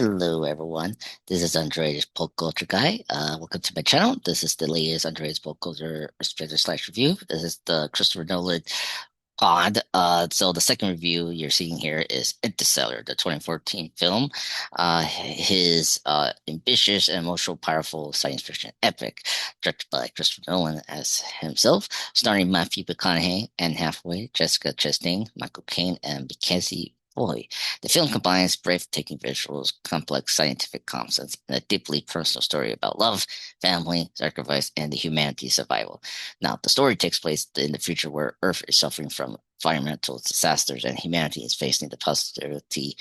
Hello, everyone. This is Andre's Pop Culture Guy. Welcome to my channel. This is the latest Andre's Pop Culture Review. This is the Christopher Nolan pod. So the second review you're seeing here is Interstellar, the 2014 film. His ambitious and emotional, powerful science fiction epic, directed by Christopher Nolan as himself, starring Matthew McConaughey, Anne Hathaway, Jessica Chastain, Michael Caine, and Mackenzie Boy. The film combines breathtaking visuals, complex scientific concepts, and a deeply personal story about love, family, sacrifice, and the humanity's survival. Now, the story takes place in the future where Earth is suffering from environmental disasters and humanity is facing the possibility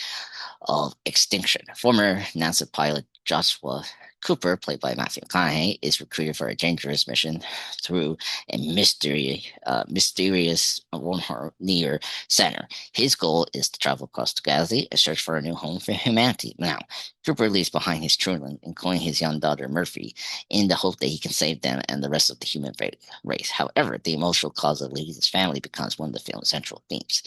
of extinction. Former NASA pilot Joshua Cooper, played by Matthew McConaughey, is recruited for a dangerous mission through a mysterious wormhole near center. His goal is to travel across the galaxy and search for a new home for humanity. Now, Cooper leaves behind his children, including his young daughter Murphy, in the hope that he can save them and the rest of the human race. However, the emotional cause of leaving his family becomes one of the film's central themes.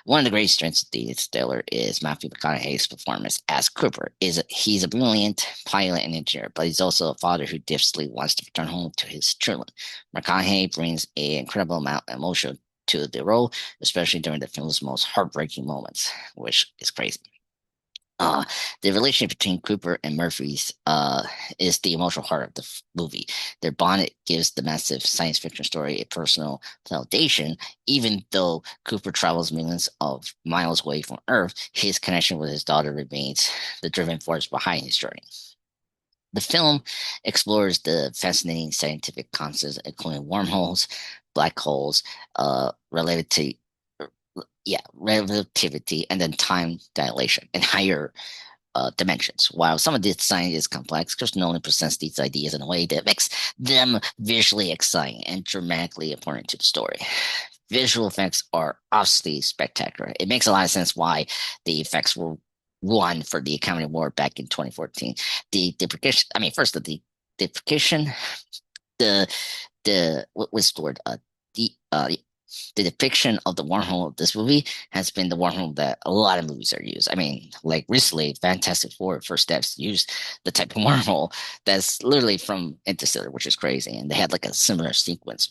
One of the great strengths of the Stellar is Matthew McConaughey's performance as Cooper. He's a brilliant pilot and engineer, but he's also a father who desperately wants to return home to his children. McConaughey brings an incredible amount of emotion to the role, especially during the film's most heartbreaking moments, which is crazy. Uh, the relationship between Cooper and Murphy's is the emotional heart of the movie. Their bond gives the massive science fiction story a personal foundation. Even though Cooper travels millions of miles away from Earth, his connection with his daughter remains the driving force behind his journey. The film explores the fascinating scientific concepts, including wormholes, black holes, related to relativity, and then time dilation and higher dimensions. While some of this science is complex, Chris Nolan presents these ideas in a way that makes them visually exciting and dramatically important to the story. Visual effects are obviously spectacular. It makes a lot of sense why the effects were won for the Academy Award back in 2014. The deprecation, I mean, first the deprecation, the what was the word? The depiction of the wormhole of this movie has been the wormhole that a lot of movies are used. I mean, like recently, Fantastic Four First Steps used the type of wormhole that's literally from Interstellar, which is crazy, and they had like a similar sequence.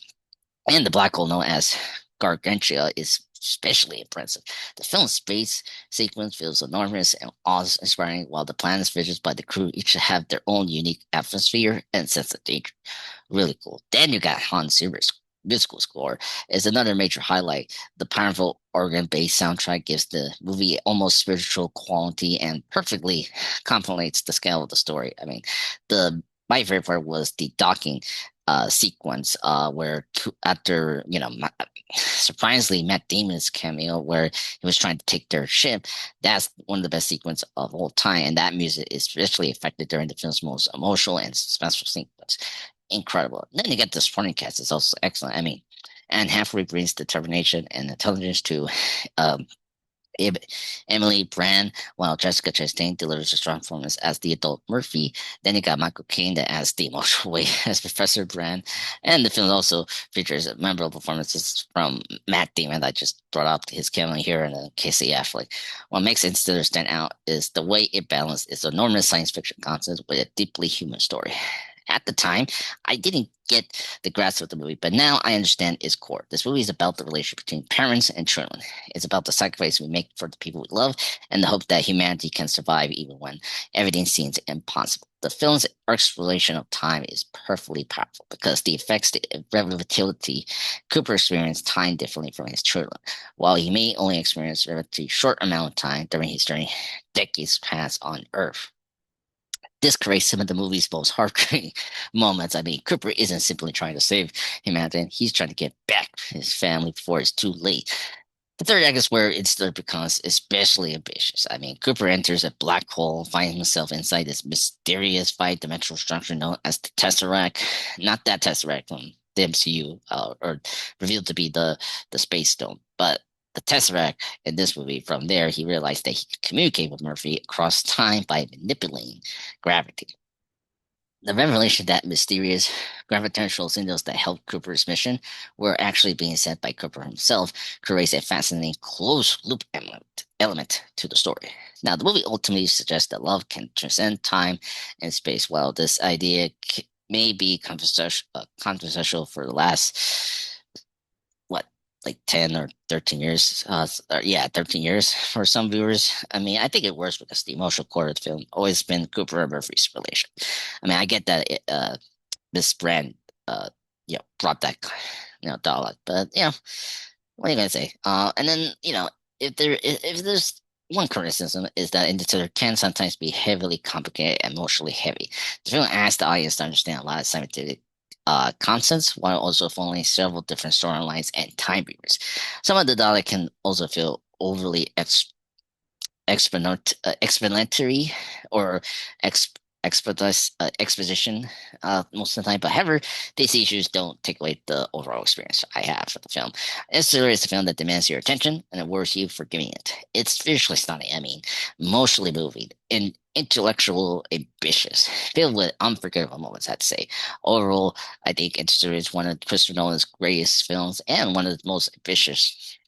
And the black hole known as Gargantua is especially impressive. The film's space sequence feels enormous and awe-inspiring, while the planets visited by the crew each have their own unique atmosphere and sense of danger. Really cool. Then you got Hans Zimmer's musical score is another major highlight. The powerful organ-based soundtrack gives the movie almost spiritual quality and perfectly complements the scale of the story. I mean, the my favorite part was the docking sequence where after surprisingly Matt Damon's cameo where he was trying to take their ship. That's one of the best sequences of all time, and that music is especially effective during the film's most emotional and suspenseful sequence. Incredible. And then you get the supporting cast; it's also excellent. I mean, Anne Hathaway brings determination and intelligence to um, Ib Emily Brand, while Jessica Chastain delivers a strong performance as the adult Murphy. Then you got Michael Caine that as the emotional weight as Professor Brand. And the film also features memorable performances from Matt Damon that I just brought up his cameo here and Casey Affleck. What makes Interstellar stand out is the way it balances its enormous science fiction concepts with a deeply human story. At the time, I didn't get the grasp of the movie, but now I understand its core. This movie is about the relationship between parents and children. It's about the sacrifice we make for the people we love and the hope that humanity can survive even when everything seems impossible. The film's exploration of time is perfectly powerful because the effects, the relativity, Cooper experienced time differently from his children. While he may only experience a relatively short amount of time during his journey, decades pass on Earth. This creates some of the movie's most heartbreaking moments. I mean, Cooper isn't simply trying to save humanity, he's trying to get back his family before it's too late. The third act is where it still becomes especially ambitious. I mean, Cooper enters a black hole, finding himself inside this mysterious five-dimensional structure known as the Tesseract. Not that Tesseract from the MCU, or revealed to be the Space Stone, but the Tesseract in this movie. From there, he realized that he could communicate with Murphy across time by manipulating gravity. The revelation that mysterious gravitational signals that helped Cooper's mission were actually being sent by Cooper himself creates a fascinating close loop element to the story. Now, the movie ultimately suggests that love can transcend time and space. While this idea may be controversial for the last, what, like 10 or 13 years, or yeah, 13 years for some viewers. I mean, I think it works because the emotional core of the film always been Cooper and Murphy's relation. I mean, I get that Miss Brand, brought that, dialogue, but what are you gonna say? And then if there's one criticism is that Interstellar can sometimes be heavily complicated and emotionally heavy. The film asks the audience to understand a lot of scientific concepts while also following several different storylines and time periods. Some of the data can also feel overly explanatory or ex exposition most of the time. But however, these issues don't take away the overall experience I have for the film. It's a film that demands your attention and awards you for giving it. It's visually stunning. I mean, emotionally moving and intellectual ambitious, filled with unforgettable moments, I'd say. Overall, I think Interstellar is one of Christopher Nolan's greatest films and one of the most ambitious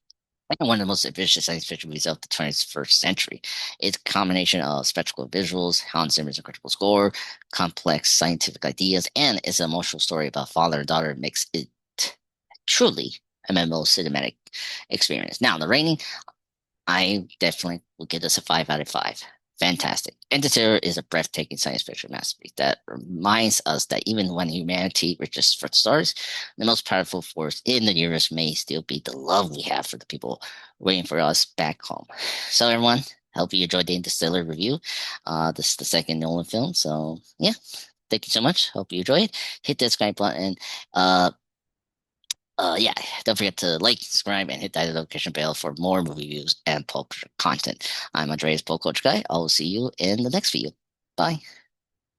and one of the most ambitious science fiction movies of the 21st century. It's a combination of spectacular visuals, Hans Zimmer's incredible score, complex scientific ideas, and its emotional story about father and daughter makes it truly a memorable cinematic experience. Now, the rating, I definitely will give this a 5 out of 5. Fantastic. Interstellar is a breathtaking science fiction masterpiece that reminds us that even when humanity reaches for the stars, the most powerful force in the universe may still be the love we have for the people waiting for us back home. So, everyone, hope you enjoyed the Interstellar review. This is the second Nolan film. So, yeah, thank you so much. Hope you enjoyed. Hit that subscribe button. Uh, yeah, don't forget to like, subscribe, and hit that notification bell for more movie reviews and pop culture content. I'm Andreas Pop Culture Guy. I will see you in the next video. Bye.